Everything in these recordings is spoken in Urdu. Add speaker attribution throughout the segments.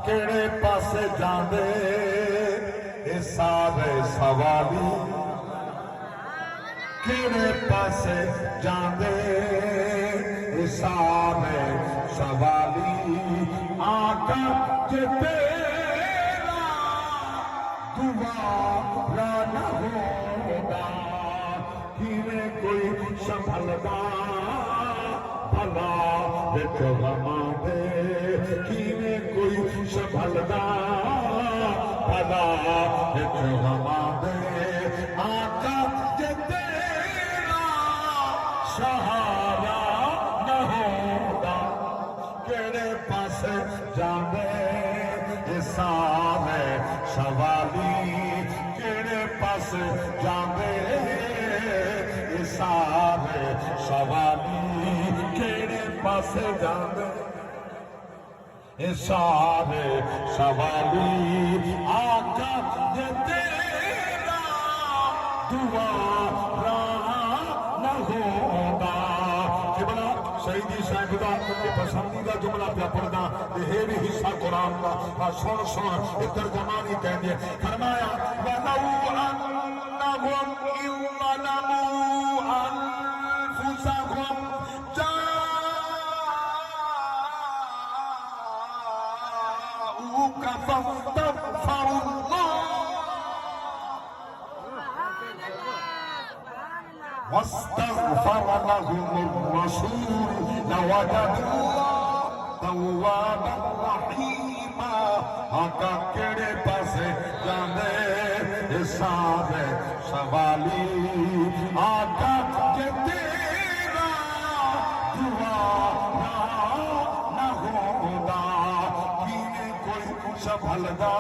Speaker 1: کیڑے پاسے جاندے اے سارے سوالی کیڑے پاسے جاندے اے سارے سوالی آقا جے تیرا دوبارہ نہ ہوگا کیویں کوئی سنبھلدا بھلا وچ غماں دے کیویں کوئی سنبھلدا بھلا وچ غماں دے آقا جے تیرا سہارا نہ ہوگا کیڑے پاسے جاندے اے سارے سوالی کیڑے پاسے جاندے اے سارے سوالی کیڑے پاسے جاندے اے سارے سوالی آقا جے تیرا دوبارہ نہ ہوگا کہ بنا سیدی صاحب دا پسندیدہ جملہ پہ پڑھنا یہ بھی حصہ قرآن کا سن سن ادھر زمانی کہہ دیا فرمایا وَلَوْ أَنَّهُمْ إِذْ ظَلَمُوا أَنفُسَهُمْ جَاءُوكَ فَاسْتَغْفَرُوا اللَّهَ واستغفر لهم الرسول لوجدوا الله توابا رحيما آقا کیڑے پاسے جاندے سارے سوالی آقا جے تیرا دوبارہ نہ ہوگا کیویں کوئی سنبھلدا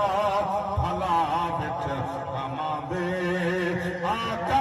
Speaker 1: بھلا وچ غماں دے آقا